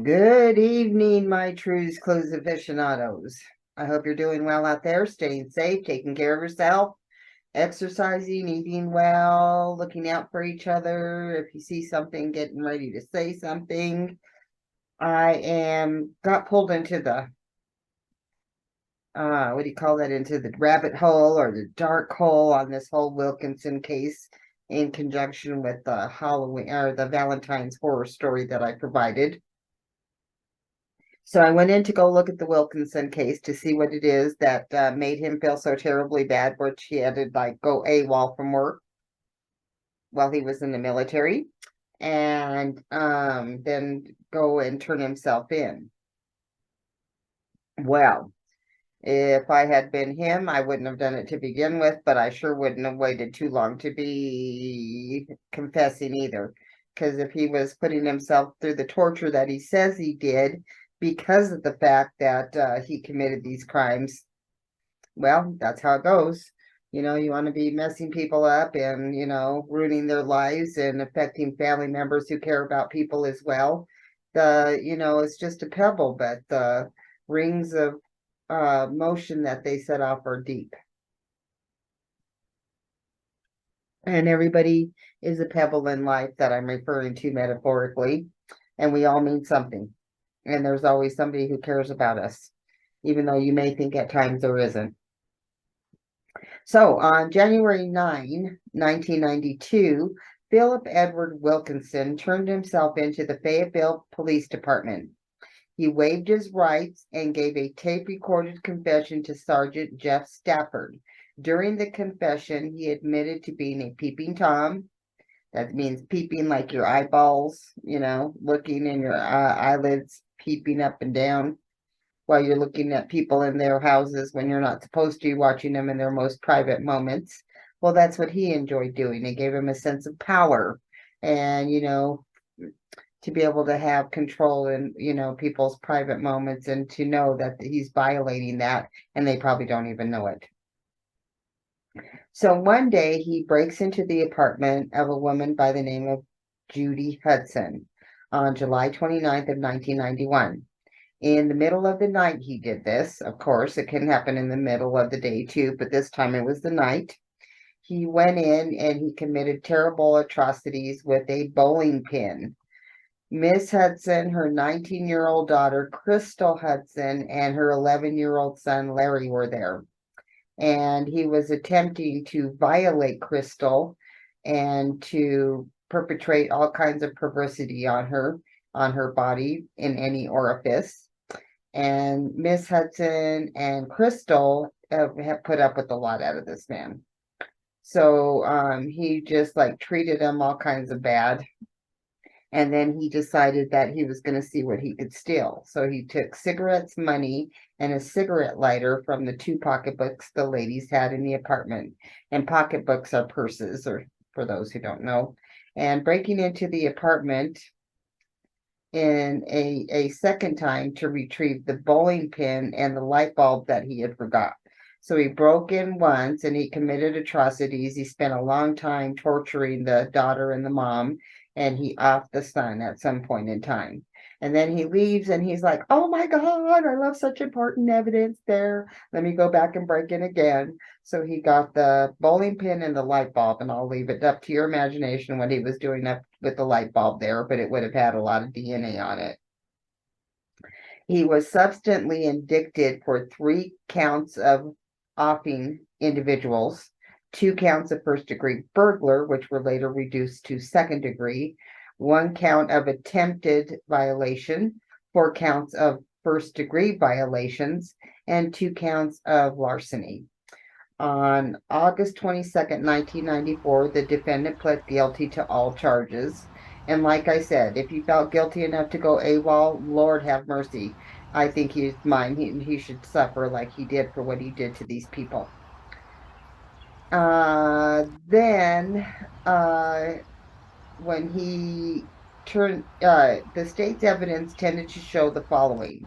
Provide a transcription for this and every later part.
Good evening, my Trues Clothes aficionados. I hope you're doing well out there, staying safe, taking care of yourself, exercising, eating well, looking out for each other. If you see something, getting ready to say something. Got pulled into the what do you call that? Into the rabbit hole or the dark hole on this whole Wilkinson case in conjunction with the Halloween or the Valentine's horror story that I provided. So I went in to go look at the Wilkinson case to see what it is that made him feel so terribly bad, which he had to go AWOL from work while he was in the military, and then go and turn himself in. Well, if I had been him, I wouldn't have done it to begin with, but I sure wouldn't have waited too long to be confessing either. Because if he was putting himself through the torture that he says he did because of the fact that he committed these crimes, well, that's how it goes. You want to be messing people up and, ruining their lives and affecting family members who care about people as well. It's just a pebble, but the rings of motion that they set off are deep. And everybody is a pebble in life that I'm referring to metaphorically, and we all mean something. And there's always somebody who cares about us, even though you may think at times there isn't. So on January 9, 1992, Philip Edward Wilkinson turned himself into the Fayetteville Police Department. He waived his rights and gave a tape-recorded confession to Sergeant Jeff Stafford. During the confession, he admitted to being a peeping Tom. That means peeping like your eyeballs, looking in your eyelids, peeping up and down while you're looking at people in their houses when you're not supposed to be watching them in their most private moments. Well, that's what he enjoyed doing. It gave him a sense of power and, to be able to have control in, people's private moments and to know that he's violating that and they probably don't even know it. So one day he breaks into the apartment of a woman by the name of Judy Hudson on July 29th of 1991. In the middle of the night he did this. Of course, it can happen in the middle of the day too, but this time it was the night. He went in and he committed terrible atrocities with a bowling pin. Miss Hudson, her 19-year-old daughter, Crystal Hudson, and her 11-year-old son, Larry, were there. And he was attempting to violate Crystal and to perpetrate all kinds of perversity on her body in any orifice. And Miss Hudson and Crystal have put up with a lot out of this man. So he just treated them all kinds of bad. And then he decided that he was going to see what he could steal. So he took cigarettes, money, and a cigarette lighter from the two pocketbooks the ladies had in the apartment. And pocketbooks are purses, or for those who don't know. And breaking into the apartment in a second time to retrieve the bowling pin and the light bulb that he had forgot. So he broke in once and he committed atrocities. He spent a long time torturing the daughter and the mom, and he offed the son at some point in time. And then he leaves and he's like, oh my God, I left such important evidence there. Let me go back and break in again. So he got the bowling pin and the light bulb, and I'll leave it up to your imagination what he was doing up with the light bulb there, but it would have had a lot of DNA on it. He was subsequently indicted for 3 counts of offing individuals, 2 counts of first-degree burglar, which were later reduced to second degree, 1 count of attempted violation, 4 counts of first-degree violations, and 2 counts of larceny. On August 22nd, 1994, the defendant pled guilty to all charges. And like I said, if he felt guilty enough to go AWOL, Lord have mercy. I think he's mine. He should suffer like he did for what he did to these people. Then, when he turned, the state's evidence tended to show the following.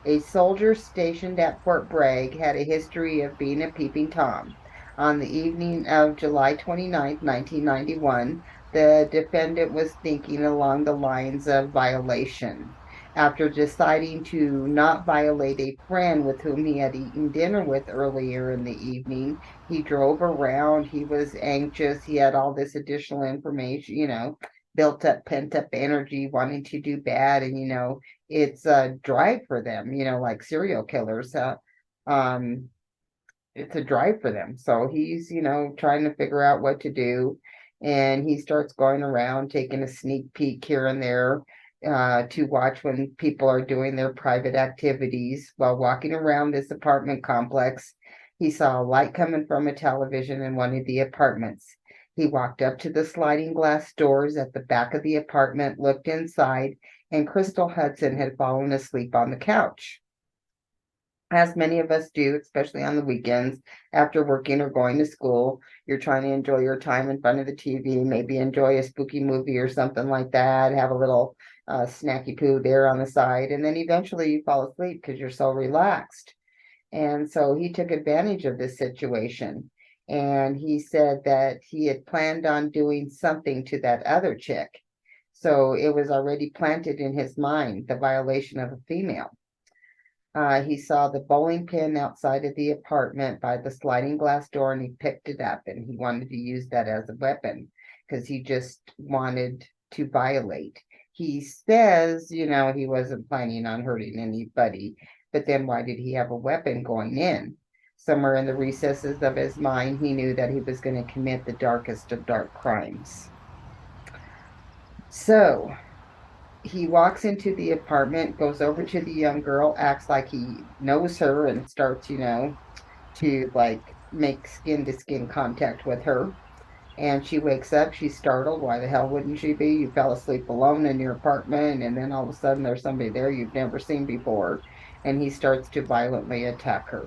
A soldier stationed at Fort Bragg had a history of being a peeping Tom. On the evening of July 29, 1991, the defendant was thinking along the lines of violation. After deciding to not violate a friend with whom he had eaten dinner with earlier in the evening, he drove around. He was anxious. He had all this additional information, built up, pent up energy, wanting to do bad. And, it's a drive for them, like serial killers. Um, it's a drive for them. So he's, trying to figure out what to do. And he starts going around taking a sneak peek here and there to watch when people are doing their private activities. While walking around this apartment complex, he saw a light coming from a television in one of the apartments. He walked up to the sliding glass doors at the back of the apartment, looked inside, and Crystal Hudson had fallen asleep on the couch, as many of us do, especially on the weekends after working or going to school. You're trying to enjoy your time in front of the TV, maybe enjoy a spooky movie or something like that, have a little snacky poo there on the side, and then eventually you fall asleep because you're so relaxed. And so he took advantage of this situation. And he said that he had planned on doing something to that other chick. So it was already planted in his mind, the violation of a female. He saw the bowling pin outside of the apartment by the sliding glass door, and he picked it up, and he wanted to use that as a weapon because he just wanted to violate. He says, he wasn't planning on hurting anybody, but then why did he have a weapon going in? Somewhere in the recesses of his mind, he knew that he was going to commit the darkest of dark crimes. So he walks into the apartment, goes over to the young girl, acts like he knows her, and starts, to like make skin to skin contact with her. And she wakes up, she's startled. Why the hell wouldn't she be? You fell asleep alone in your apartment, and then all of a sudden there's somebody there you've never seen before. And he starts to violently attack her.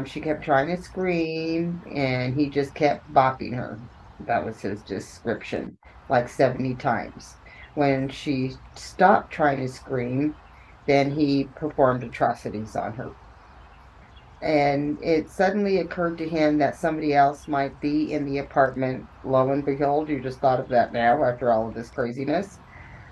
She kept trying to scream, and he just kept bopping her. That was his description, like 70 times. When she stopped trying to scream, then he performed atrocities on her. And it suddenly occurred to him that somebody else might be in the apartment. Lo and behold, you just thought of that now after all of this craziness,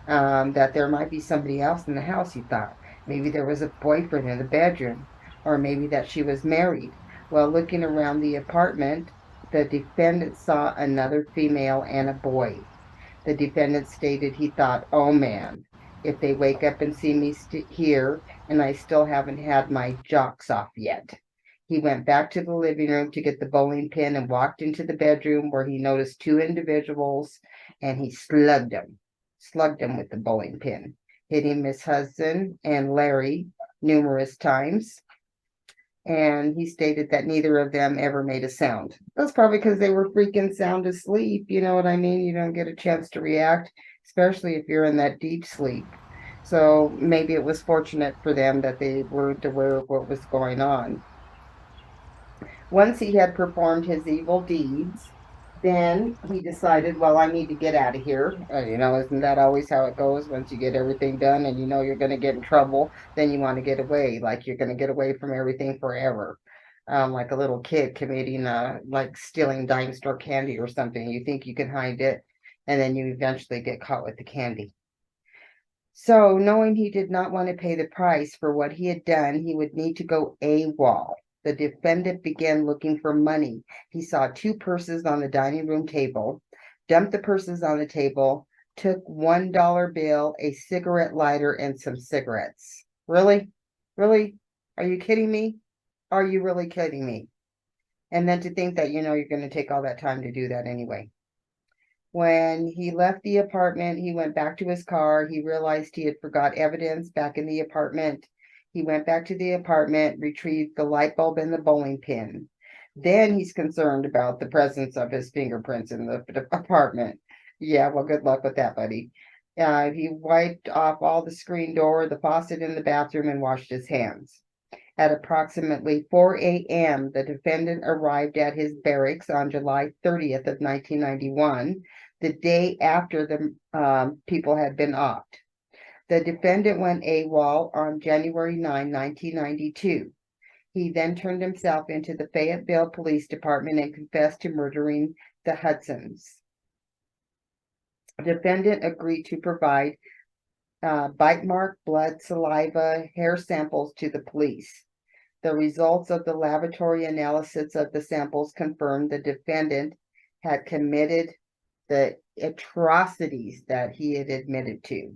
that there might be somebody else in the house, he thought. Maybe there was a boyfriend in the bedroom, or maybe that she was married. Well, looking around the apartment, the defendant saw another female and a boy. The defendant stated he thought, oh man, if they wake up and see me here and I still haven't had my jocks off yet. He went back to the living room to get the bowling pin and walked into the bedroom where he noticed two individuals, and he slugged him with the bowling pin, hitting Miss Hudson and Larry numerous times. And he stated that neither of them ever made a sound. That's probably because they were freaking sound asleep. You know what I mean? You don't get a chance to react, especially if you're in that deep sleep. So maybe it was fortunate for them that they weren't aware of what was going on. Once he had performed his evil deeds, then he decided, well, I need to get out of here. Isn't that always how it goes? Once you get everything done and you know you're going to get in trouble, then you want to get away, like you're going to get away from everything forever. Like a little kid committing, like stealing dime store candy or something. You think you can hide it, and then you eventually get caught with the candy. So, knowing he did not want to pay the price for what he had done, he would need to go AWOL. The defendant began looking for money. He saw two purses on the dining room table, dumped the purses on the table, took $1 bill, a cigarette lighter, and some cigarettes. Really? Really? Are you kidding me? Are you really kidding me? And then to think that, you're going to take all that time to do that anyway. When he left the apartment, he went back to his car. He realized he had forgot evidence back in the apartment. He went back to the apartment, retrieved the light bulb and the bowling pin. Then he's concerned about the presence of his fingerprints in the apartment. Yeah, well, good luck with that, buddy. He wiped off all the screen door, the faucet in the bathroom, and washed his hands. At approximately 4 a.m., the defendant arrived at his barracks on July 30th of 1991, the day after the people had been offed. The defendant went AWOL on January 9, 1992. He then turned himself into the Fayetteville Police Department and confessed to murdering the Hudsons. The defendant agreed to provide bite mark, blood, saliva, hair samples to the police. The results of the laboratory analysis of the samples confirmed the defendant had committed the atrocities that he had admitted to.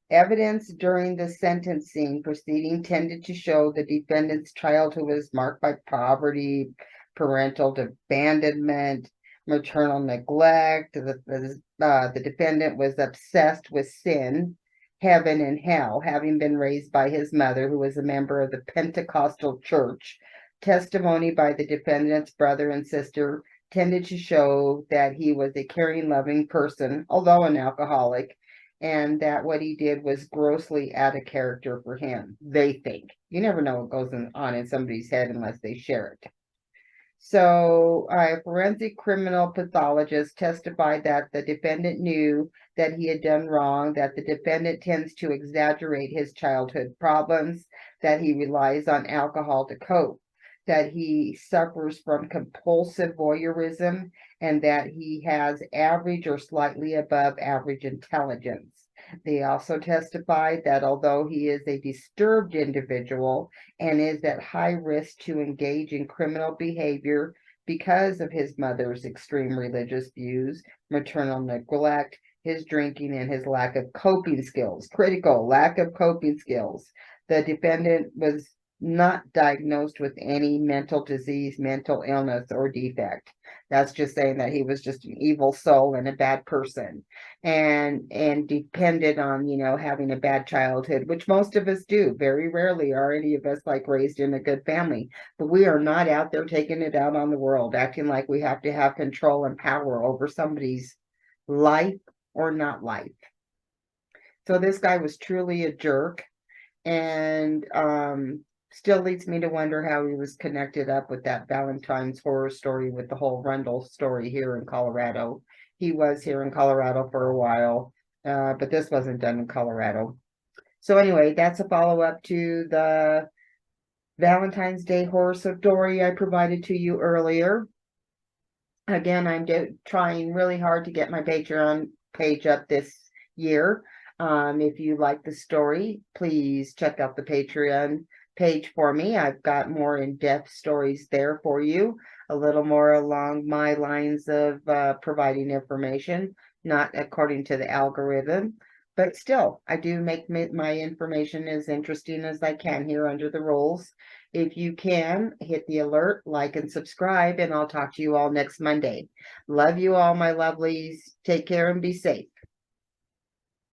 Evidence during the sentencing proceeding tended to show the defendant's childhood was marked by poverty, parental abandonment, maternal neglect. The defendant was obsessed with sin, heaven, and hell, having been raised by his mother, who was a member of the Pentecostal church. Testimony by the defendant's brother and sister tended to show that he was a caring, loving person, although an alcoholic, and that what he did was grossly out of character for him, they think. You never know what goes on in somebody's head unless they share it. So, a forensic criminal pathologist testified that the defendant knew that he had done wrong, that the defendant tends to exaggerate his childhood problems, that he relies on alcohol to cope, that he suffers from compulsive voyeurism, and that he has average or slightly above average intelligence. They also testified that although he is a disturbed individual and is at high risk to engage in criminal behavior because of his mother's extreme religious views, maternal neglect, his drinking, and his lack of coping skills, critical lack of coping skills, the defendant was not diagnosed with any mental disease, mental illness, or defect. That's just saying that he was just an evil soul and a bad person, and depended on, having a bad childhood, which most of us do. Very rarely are any of us like raised in a good family, but we are not out there taking it out on the world, acting like we have to have control and power over somebody's life or not life. So this guy was truly a jerk, and still leads me to wonder how he was connected up with that Valentine's horror story with the whole Rundle story here in Colorado. He was here in Colorado for a while, but this wasn't done in Colorado. So anyway, that's a follow-up to the Valentine's Day horror story I provided to you earlier. Again, I'm trying really hard to get my Patreon page up this year. If you like the story, please check out the Patreon page for me. I've got more in-depth stories there for you, a little more along my lines of providing information, not according to the algorithm, but still, I do make my information as interesting as I can here under the rules. If you can, hit the alert, like, and subscribe, and I'll talk to you all next Monday. Love you all, my lovelies. Take care and be safe.